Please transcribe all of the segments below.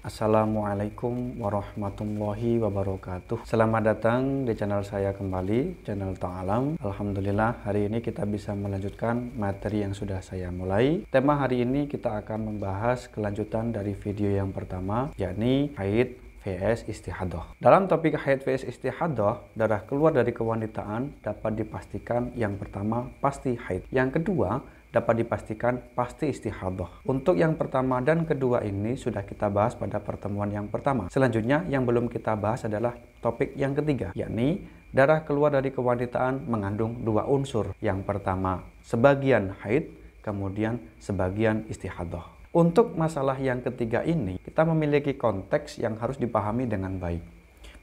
Assalamualaikum warahmatullahi wabarakatuh. Selamat datang di channel saya kembali, channel Tong Alam. Alhamdulillah, hari ini kita bisa melanjutkan materi yang sudah saya mulai. Tema hari ini kita akan membahas kelanjutan dari video yang pertama, yakni haid vs istihadah. Dalam topik haid vs istihadah, darah keluar dari kewanitaan dapat dipastikan yang pertama pasti haid, yang kedua dapat dipastikan pasti istihadah. Untuk yang pertama dan kedua ini sudah kita bahas pada pertemuan yang pertama. Selanjutnya yang belum kita bahas adalah topik yang ketiga, yakni darah keluar dari kewanitaan mengandung dua unsur. Yang pertama sebagian haid, kemudian sebagian istihadah. Untuk masalah yang ketiga ini kita memiliki konteks yang harus dipahami dengan baik.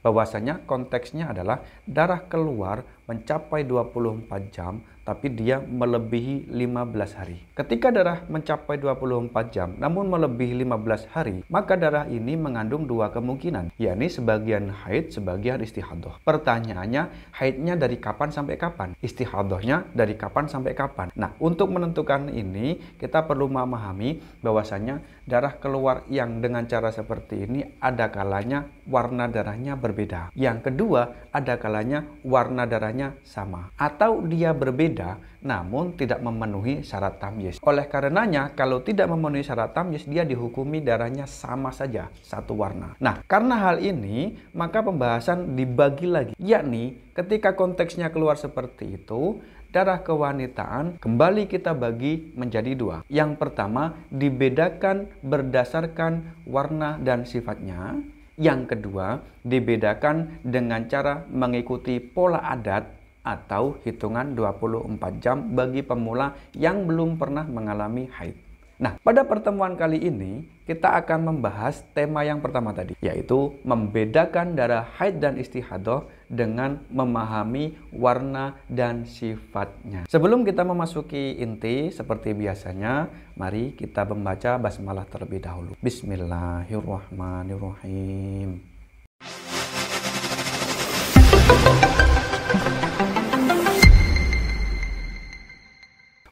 Bahwasanya konteksnya adalah darah keluar mencapai 24 jam tapi dia melebihi 15 hari. Ketika darah mencapai 24 jam namun melebihi 15 hari, maka darah ini mengandung dua kemungkinan, yakni sebagian haid, sebagian istihadah. Pertanyaannya, haidnya dari kapan sampai kapan? Istihadahnya dari kapan sampai kapan? Nah, untuk menentukan ini kita perlu memahami bahwasanya darah keluar yang dengan cara seperti ini ada kalanya warna darahnya berbeda. Yang kedua, ada kalanya warna darahnya sama atau dia berbeda namun tidak memenuhi syarat tamyiz. Oleh karenanya kalau tidak memenuhi syarat tamyiz, dia dihukumi darahnya sama saja, satu warna. Nah, karena hal ini maka pembahasan dibagi lagi, yakni ketika konteksnya keluar seperti itu, darah kewanitaan kembali kita bagi menjadi dua. Yang pertama dibedakan berdasarkan warna dan sifatnya. Yang kedua dibedakan dengan cara mengikuti pola adat atau hitungan 24 jam bagi pemula yang belum pernah mengalami haid. Nah, pada pertemuan kali ini kita akan membahas tema yang pertama tadi, yaitu membedakan darah haid dan istihadah dengan memahami warna dan sifatnya. Sebelum kita memasuki inti seperti biasanya, mari kita membaca basmalah terlebih dahulu. Bismillahirrahmanirrahim.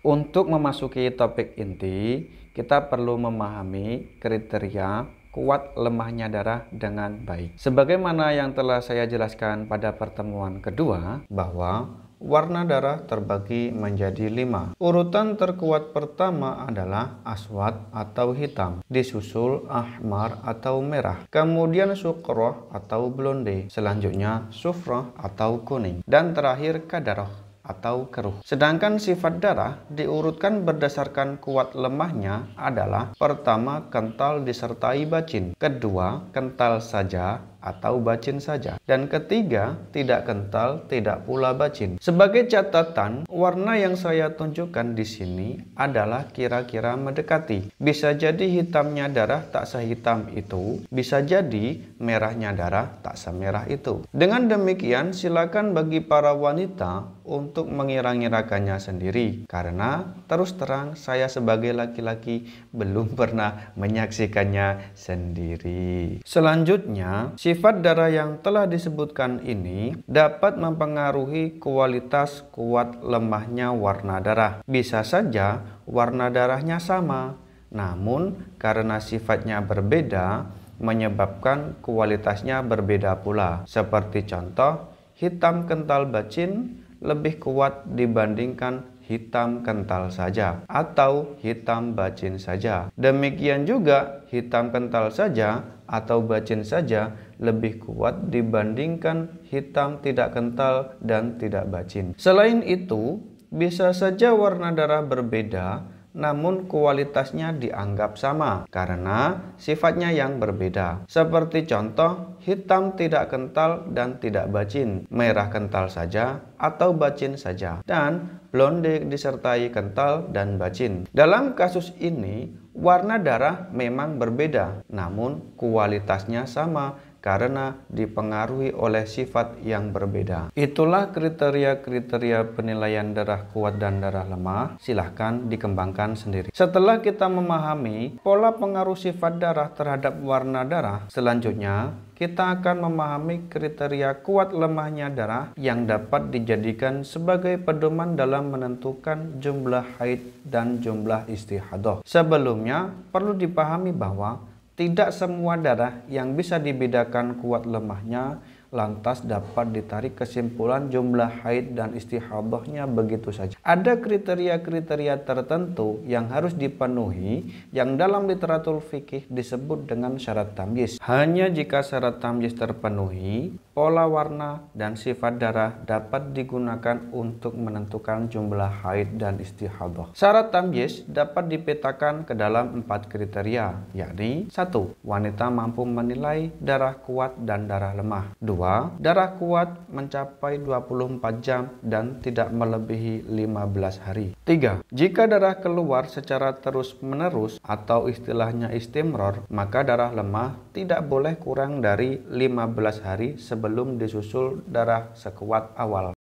Untuk memasuki topik inti, kita perlu memahami kriteria kuat lemahnya darah dengan baik. Sebagaimana yang telah saya jelaskan pada pertemuan kedua, bahwa warna darah terbagi menjadi 5. Urutan terkuat pertama adalah aswad atau hitam, disusul ahmar atau merah, kemudian sukroh atau blonde, selanjutnya sufrah atau kuning, dan terakhir kadarah atau keruh. Sedangkan sifat darah diurutkan berdasarkan kuat lemahnya adalah pertama kental disertai bacin, kedua kental saja atau bacin saja, dan ketiga tidak kental tidak pula bacin. Sebagai catatan, warna yang saya tunjukkan di sini adalah kira-kira mendekati. Bisa jadi hitamnya darah tak sehitam itu, bisa jadi merahnya darah tak semerah itu. Dengan demikian, silakan bagi para wanita untuk mengira-ngirakannya sendiri, karena terus terang saya sebagai laki-laki belum pernah menyaksikannya sendiri. Selanjutnya, sifat darah yang telah disebutkan ini dapat mempengaruhi kualitas kuat lemahnya warna darah. Bisa saja warna darahnya sama, namun karena sifatnya berbeda menyebabkan kualitasnya berbeda pula. Seperti contoh, hitam kental bacin lebih kuat dibandingkan hitam kental saja atau hitam bacin saja. Demikian juga hitam kental saja atau bacin saja lebih kuat dibandingkan hitam tidak kental dan tidak bacin. Selain itu, bisa saja warna darah berbeda namun kualitasnya dianggap sama karena sifatnya yang berbeda. Seperti contoh, hitam tidak kental dan tidak bacin, merah kental saja atau bacin saja, dan blonde disertai kental dan bacin. Dalam kasus ini, warna darah memang berbeda, namun kualitasnya sama karena dipengaruhi oleh sifat yang berbeda. Itulah kriteria-kriteria penilaian darah kuat dan darah lemah. Silahkan dikembangkan sendiri. Setelah kita memahami pola pengaruh sifat darah terhadap warna darah, selanjutnya kita akan memahami kriteria kuat lemahnya darah yang dapat dijadikan sebagai pedoman dalam menentukan jumlah haid dan jumlah istihadah. Sebelumnya perlu dipahami bahwa Tidak semua darah yang bisa dibedakan kuat lemahnya lantas dapat ditarik kesimpulan jumlah haid dan istihadahnya begitu saja. Ada kriteria-kriteria tertentu yang harus dipenuhi yang dalam literatur fikih disebut dengan syarat tamyiz. Hanya jika syarat tamyiz terpenuhi, pola warna dan sifat darah dapat digunakan untuk menentukan jumlah haid dan istihadah. Syarat tamyiz dapat dipetakan ke dalam 4 kriteria, yakni 1. Wanita mampu menilai darah kuat dan darah lemah. 2. Darah kuat mencapai 24 jam dan tidak melebihi 15 hari. 3. Jika darah keluar secara terus-menerus atau istilahnya istimror, maka darah lemah tidak boleh kurang dari 15 hari sebelum disusul darah sekuat awal.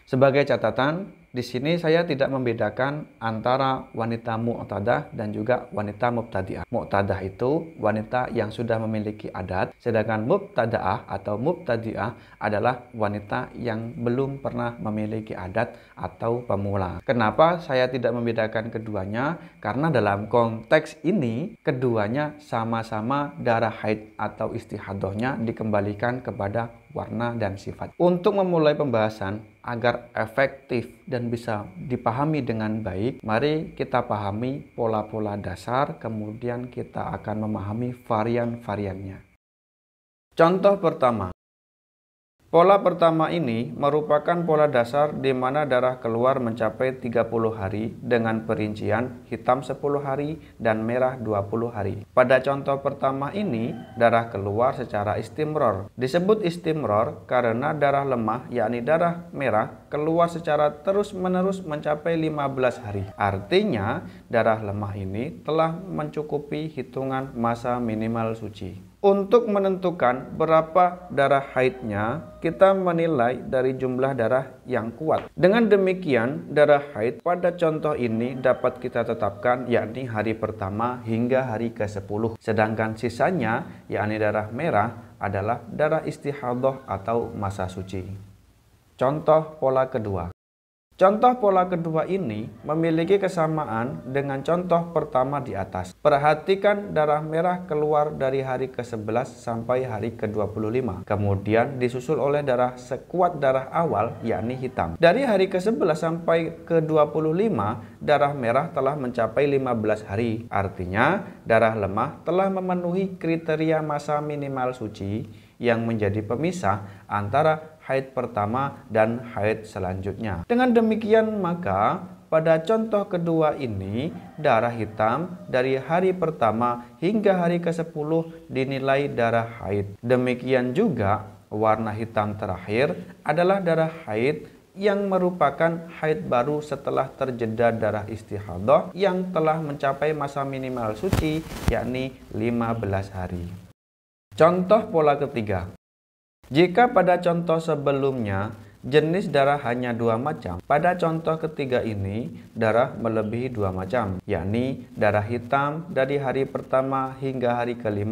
Sebagai catatan, di sini saya tidak membedakan antara wanita mu'tadah dan juga wanita mubtadi'ah. Mu'tadah itu wanita yang sudah memiliki adat, sedangkan mubtada'ah atau mubtadi'ah adalah wanita yang belum pernah memiliki adat atau pemula. Kenapa saya tidak membedakan keduanya? Karena dalam konteks ini keduanya sama-sama darah haid atau istihadahnya dikembalikan kepada warna dan sifat. Untuk memulai pembahasan agar efektif dan bisa dipahami dengan baik, mari kita pahami pola-pola dasar, kemudian kita akan memahami varian-variannya. Contoh pertama. Pola pertama ini merupakan pola dasar di mana darah keluar mencapai 30 hari dengan perincian hitam 10 hari dan merah 20 hari. Pada contoh pertama ini, darah keluar secara istimror. Disebut istimror karena darah lemah, yakni darah merah, keluar secara terus-menerus mencapai 15 hari. Artinya, darah lemah ini telah mencukupi hitungan masa minimal suci. Untuk menentukan berapa darah haidnya, kita menilai dari jumlah darah yang kuat. Dengan demikian, darah haid pada contoh ini dapat kita tetapkan yakni hari pertama hingga hari ke-10. Sedangkan sisanya, yakni darah merah, adalah darah istihadah atau masa suci. Contoh pola kedua. Contoh pola kedua ini memiliki kesamaan dengan contoh pertama di atas. Perhatikan darah merah keluar dari hari ke-11 sampai hari ke-25. Kemudian disusul oleh darah sekuat darah awal yakni hitam. Dari hari ke-11 sampai ke-25, darah merah telah mencapai 15 hari. Artinya darah lemah telah memenuhi kriteria masa minimal suci yang menjadi pemisah antara haid pertama dan haid selanjutnya. Dengan demikian maka pada contoh kedua ini darah hitam dari hari pertama hingga hari ke-10 dinilai darah haid. Demikian juga warna hitam terakhir adalah darah haid yang merupakan haid baru setelah terjeda darah istihadah yang telah mencapai masa minimal suci yakni 15 hari. Contoh pola ketiga. Jika pada contoh sebelumnya jenis darah hanya 2 macam, pada contoh ketiga ini darah melebihi 2 macam, yakni darah hitam dari hari pertama hingga hari ke-5,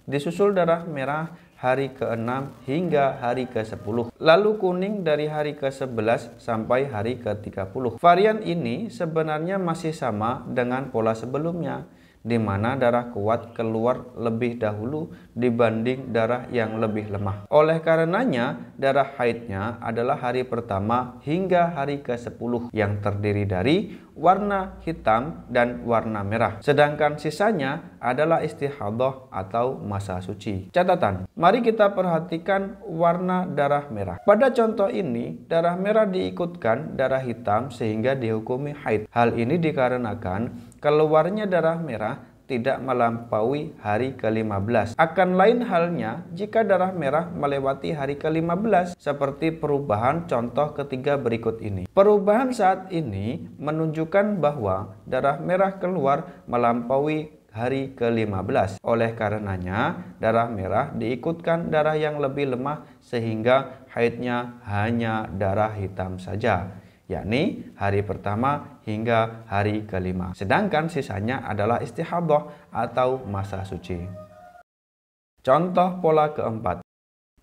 disusul darah merah hari ke-6 hingga hari ke-10, lalu kuning dari hari ke-11 sampai hari ke-30. Varian ini sebenarnya masih sama dengan pola sebelumnya, di mana darah kuat keluar lebih dahulu dibanding darah yang lebih lemah. Oleh karenanya, darah haidnya adalah hari pertama hingga hari ke-10 yang terdiri dari warna hitam dan warna merah. Sedangkan sisanya adalah istihadah atau masa suci. Catatan, mari kita perhatikan warna darah merah. Pada contoh ini, darah merah diikutkan darah hitam sehingga dihukumi haid. Hal ini dikarenakan keluarnya darah merah tidak melampaui hari ke-15. Akan lain halnya jika darah merah melewati hari ke-15 seperti perubahan contoh ketiga berikut ini. Perubahan saat ini menunjukkan bahwa darah merah keluar melampaui hari ke-15. Oleh karenanya, darah merah diikutkan darah yang lebih lemah sehingga haidnya hanya darah hitam saja, yakni hari pertama hingga hari ke-5. Sedangkan sisanya adalah istihadah atau masa suci. Contoh pola keempat.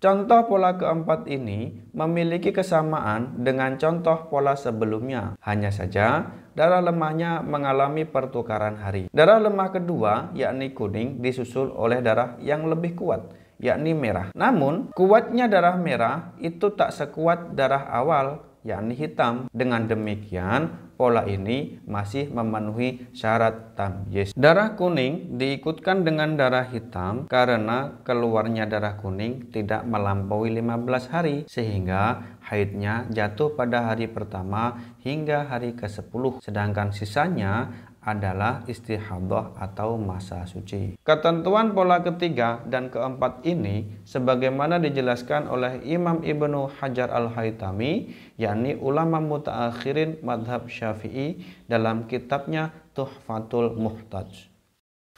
Contoh pola keempat ini memiliki kesamaan dengan contoh pola sebelumnya. Hanya saja darah lemahnya mengalami pertukaran hari. Darah lemah kedua, yakni kuning, disusul oleh darah yang lebih kuat, yakni merah. Namun, kuatnya darah merah itu tak sekuat darah awal, yakni hitam. Dengan demikian, pola ini masih memenuhi syarat tamyiz. Darah kuning diikutkan dengan darah hitam karena keluarnya darah kuning tidak melampaui 15 hari, sehingga haidnya jatuh pada hari pertama hingga hari ke-10, sedangkan sisanya adalah istihadah atau masa suci. Ketentuan pola ketiga dan keempat ini sebagaimana dijelaskan oleh Imam Ibnu Hajar al-Haytami, yakni ulama mutaakhirin madhab Syafi'i dalam kitabnya Tuhfatul Muhtaj.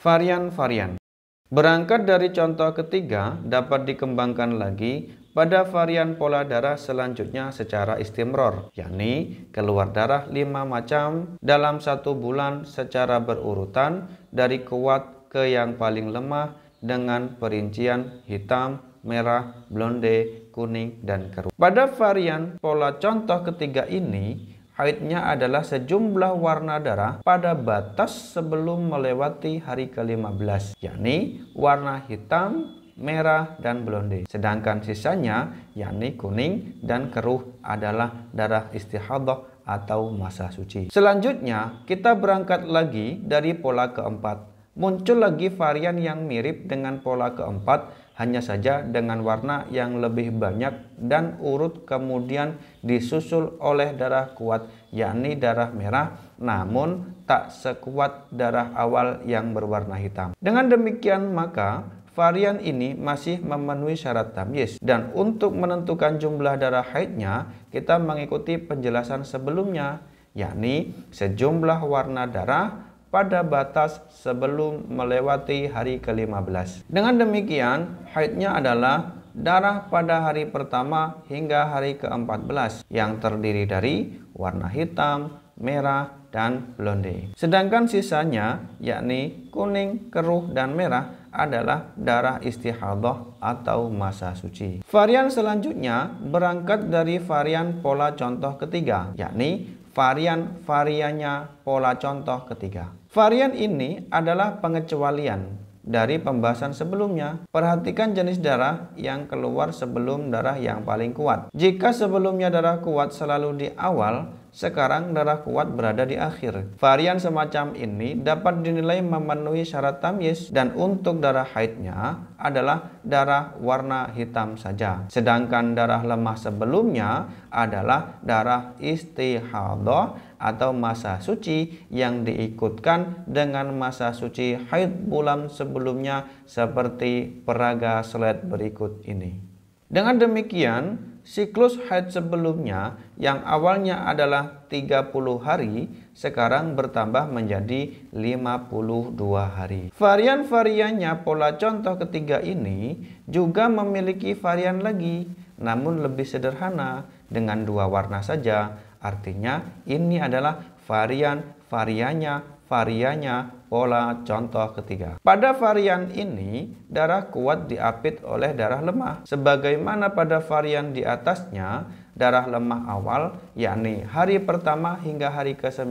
Varian-varian. Berangkat dari contoh ketiga, dapat dikembangkan lagi pada varian pola darah selanjutnya secara istimror, yakni keluar darah 5 macam dalam 1 bulan secara berurutan dari kuat ke yang paling lemah dengan perincian hitam, merah, blonde, kuning, dan keruh. Pada varian pola contoh ketiga ini, haidnya adalah sejumlah warna darah pada batas sebelum melewati hari ke-15, yakni warna hitam, merah, dan blonde. Sedangkan sisanya, yakni kuning dan keruh, adalah darah istihadah atau masa suci. Selanjutnya, kita berangkat lagi dari pola keempat. Muncul lagi varian yang mirip dengan pola keempat, hanya saja dengan warna yang lebih banyak dan urut kemudian disusul oleh darah kuat, yakni darah merah, namun tak sekuat darah awal yang berwarna hitam. Dengan demikian maka varian ini masih memenuhi syarat tamyiz, dan untuk menentukan jumlah darah haidnya kita mengikuti penjelasan sebelumnya, yakni sejumlah warna darah pada batas sebelum melewati hari ke-15. Dengan demikian, haidnya adalah darah pada hari pertama hingga hari ke-14 yang terdiri dari warna hitam, merah, dan blonde. Sedangkan sisanya, yakni kuning, keruh, dan merah, adalah darah istihadah atau masa suci. Varian selanjutnya berangkat dari varian pola contoh ketiga, yakni varian-variannya pola contoh ketiga. Varian ini adalah pengecualian dari pembahasan sebelumnya. Perhatikan jenis darah yang keluar sebelum darah yang paling kuat. Jika sebelumnya darah kuat selalu di awal, sekarang darah kuat berada di akhir. Varian semacam ini dapat dinilai memenuhi syarat tamyiz, dan untuk darah haidnya adalah darah warna hitam saja. Sedangkan darah lemah sebelumnya adalah darah istihadah atau masa suci yang diikutkan dengan masa suci haid bulan sebelumnya seperti peraga slide berikut ini. Dengan demikian, siklus haid sebelumnya yang awalnya adalah 30 hari sekarang bertambah menjadi 52 hari. Varian-variannya pola contoh ketiga ini juga memiliki varian lagi, namun lebih sederhana dengan 2 warna saja. Artinya ini adalah varian-variannya pola contoh ketiga. Pada varian ini, darah kuat diapit oleh darah lemah. Sebagaimana pada varian di atasnya, darah lemah awal, yakni hari pertama hingga hari ke-9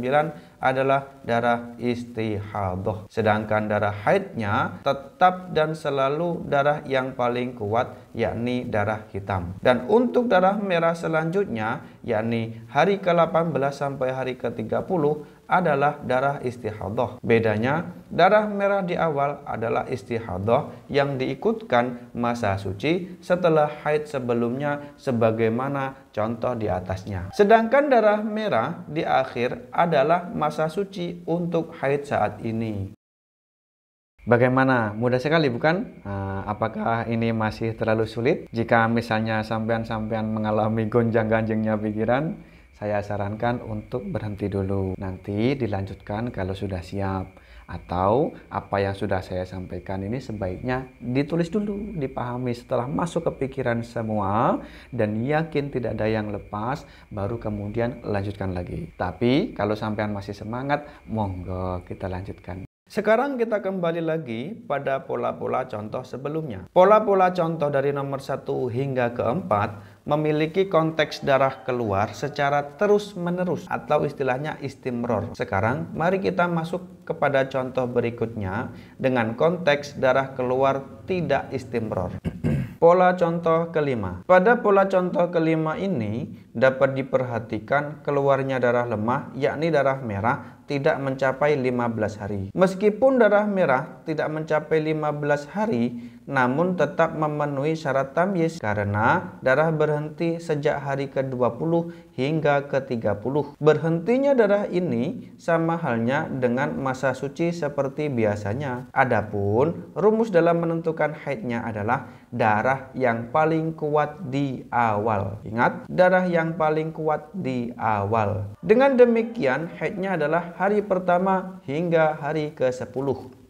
adalah darah istihadah. Sedangkan darah haidnya tetap dan selalu darah yang paling kuat, yakni darah hitam. Dan untuk darah merah selanjutnya, yakni hari ke-18 sampai hari ke-30 adalah darah istihadah. Bedanya, darah merah di awal adalah istihadah yang diikutkan masa suci setelah haid sebelumnya sebagaimana contoh di atasnya. Sedangkan darah merah di akhir adalah masa suci untuk haid saat ini. Bagaimana? Mudah sekali bukan? Apakah ini masih terlalu sulit? Jika misalnya sampean mengalami gonjang-ganjingnya pikiran, saya sarankan untuk berhenti dulu. Nanti dilanjutkan kalau sudah siap. Atau apa yang sudah saya sampaikan ini sebaiknya ditulis dulu, dipahami. Setelah masuk ke pikiran semua dan yakin tidak ada yang lepas, baru kemudian lanjutkan lagi. Tapi kalau sampean masih semangat, monggo kita lanjutkan. Sekarang kita kembali lagi pada pola-pola contoh sebelumnya. Pola-pola contoh dari nomor 1 hingga ke 4 memiliki konteks darah keluar secara terus-menerus atau istilahnya istimror. Sekarang mari kita masuk kepada contoh berikutnya dengan konteks darah keluar tidak istimror. Pola contoh kelima. Pada pola contoh kelima ini dapat diperhatikan keluarnya darah lemah yakni darah merah tidak mencapai 15 hari. Meskipun darah merah tidak mencapai 15 hari, namun tetap memenuhi syarat tamyiz karena darah berhenti sejak hari ke-20 hingga ke-30. Berhentinya darah ini sama halnya dengan masa suci seperti biasanya. Adapun rumus dalam menentukan haidnya adalah darah yang paling kuat di awal. Ingat, darah yang paling kuat di awal. Dengan demikian, haidnya adalah hari pertama hingga hari ke-10.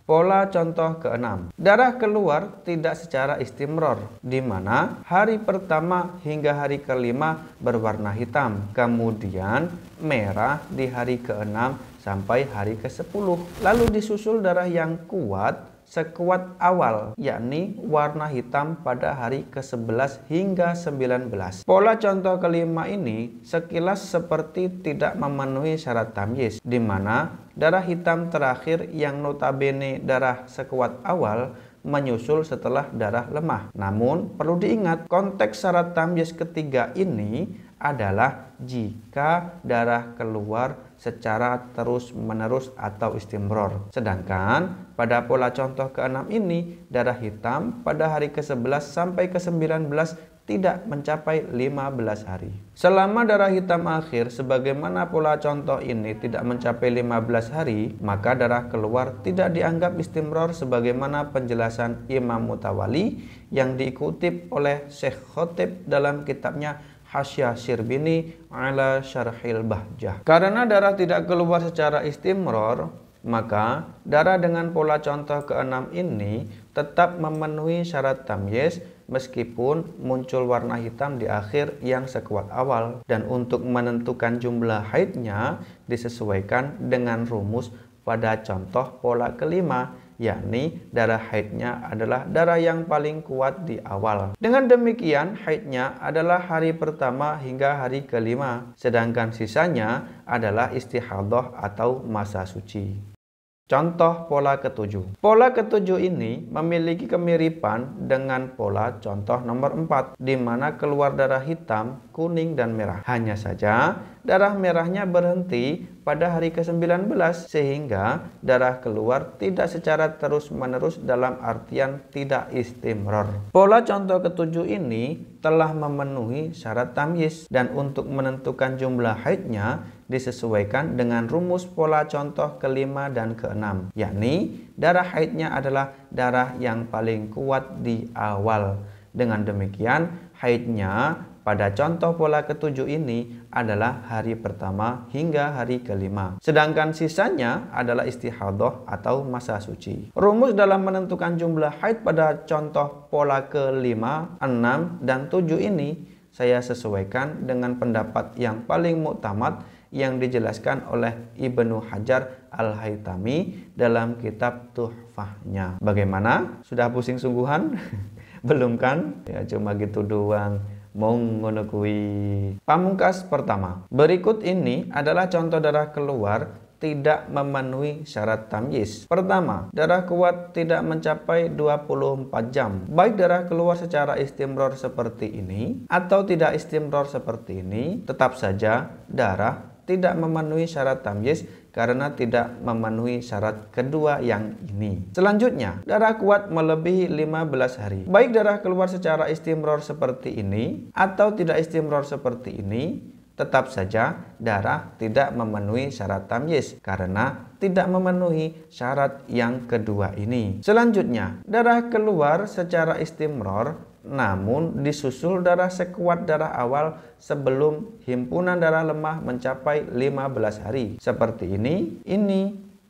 Pola contoh ke-6. Darah keluar tidak secara istimror, di mana hari pertama hingga hari ke-5 berwarna hitam, kemudian merah di hari ke-6 sampai hari ke-10. Lalu disusul darah yang kuat sekuat awal, yakni warna hitam pada hari ke-11 hingga 19. Pola contoh kelima ini sekilas seperti tidak memenuhi syarat tamyiz, di mana darah hitam terakhir yang notabene darah sekuat awal menyusul setelah darah lemah. Namun perlu diingat konteks syarat tamyiz ketiga ini adalah jika darah keluar secara terus-menerus atau istimror. Sedangkan pada pola contoh ke-6 ini darah hitam pada hari ke-11 sampai ke-19 tidak mencapai 15 hari. Selama darah hitam akhir sebagaimana pola contoh ini tidak mencapai 15 hari, maka darah keluar tidak dianggap istimror sebagaimana penjelasan Imam Mutawali yang dikutip oleh Syekh Khotib dalam kitabnya Hasyiah Syirbini ala Syarhil Bahjah. Karena darah tidak keluar secara istimror, maka darah dengan pola contoh ke-6 ini tetap memenuhi syarat tamyiz meskipun muncul warna hitam di akhir yang sekuat awal. Dan untuk menentukan jumlah haidnya disesuaikan dengan rumus pada contoh pola kelima, yakni darah haidnya adalah darah yang paling kuat di awal. Dengan demikian haidnya adalah hari pertama hingga hari ke-5, sedangkan sisanya adalah istihadhah atau masa suci. Contoh pola ke-7. Pola ke-7 ini memiliki kemiripan dengan pola contoh nomor 4, di mana keluar darah hitam, kuning, dan merah. Hanya saja darah merahnya berhenti pada hari ke-19 sehingga darah keluar tidak secara terus-menerus dalam artian tidak istimror. Pola contoh ke-7 ini telah memenuhi syarat tamyiz dan untuk menentukan jumlah haidnya disesuaikan dengan rumus pola contoh ke-5 dan ke-6, yakni darah haidnya adalah darah yang paling kuat di awal. Dengan demikian haidnya pada contoh pola ke-7 ini adalah hari pertama hingga hari ke-5. Sedangkan sisanya adalah istihadhah atau masa suci. Rumus dalam menentukan jumlah haid pada contoh pola ke-5, 6, dan 7 ini saya sesuaikan dengan pendapat yang paling muktamad yang dijelaskan oleh Ibnu Hajar Al-Haytami dalam kitab Tuhfahnya. Bagaimana? Sudah pusing sungguhan? Belum kan? Ya cuma gitu doang. Mau ngono kuwi. Pamungkas pertama. Berikut ini adalah contoh darah keluar tidak memenuhi syarat tamyiz. Pertama, darah kuat tidak mencapai 24 jam. Baik darah keluar secara istimror seperti ini atau tidak istimror seperti ini, tetap saja darah tidak memenuhi syarat tamyiz karena tidak memenuhi syarat kedua yang ini. Selanjutnya, darah kuat melebihi 15 hari. Baik darah keluar secara istimror seperti ini atau tidak istimror seperti ini, tetap saja darah tidak memenuhi syarat tamyiz karena tidak memenuhi syarat yang kedua ini. Selanjutnya, darah keluar secara istimror namun disusul darah sekuat darah awal sebelum himpunan darah lemah mencapai 15 hari. Seperti ini,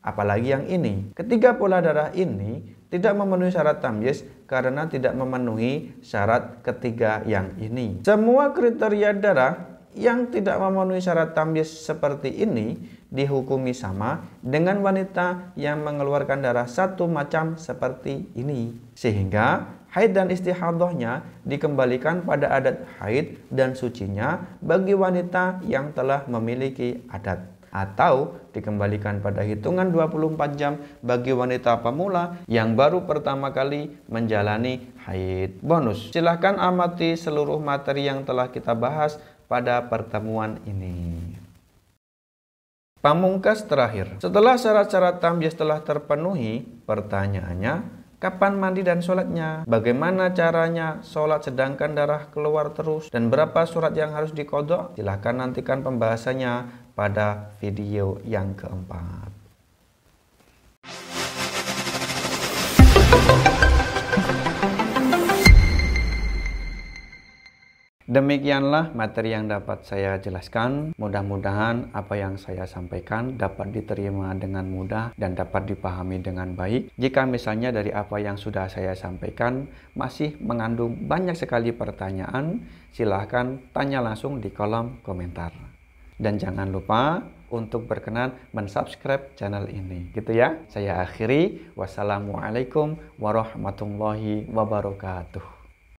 apalagi yang ini. Ketiga pola darah ini tidak memenuhi syarat tamyiz karena tidak memenuhi syarat ketiga yang ini. Semua kriteria darah yang tidak memenuhi syarat tamyiz seperti ini dihukumi sama dengan wanita yang mengeluarkan darah satu macam seperti ini. Sehingga haid dan istihadahnya dikembalikan pada adat haid dan sucinya bagi wanita yang telah memiliki adat, atau dikembalikan pada hitungan 24 jam bagi wanita pemula yang baru pertama kali menjalani haid. Bonus, silahkan amati seluruh materi yang telah kita bahas pada pertemuan ini. Pamungkas terakhir, setelah syarat-syarat tamyiz telah terpenuhi, pertanyaannya, kapan mandi dan sholatnya? Bagaimana caranya sholat sedangkan darah keluar terus? Dan berapa surat yang harus diqodho? Silahkan nantikan pembahasannya pada video yang keempat. Demikianlah materi yang dapat saya jelaskan. Mudah-mudahan apa yang saya sampaikan dapat diterima dengan mudah dan dapat dipahami dengan baik. Jika misalnya dari apa yang sudah saya sampaikan masih mengandung banyak sekali pertanyaan, silahkan tanya langsung di kolom komentar. Dan jangan lupa untuk berkenan mensubscribe channel ini. Gitu ya. Saya akhiri. Wassalamualaikum warahmatullahi wabarakatuh.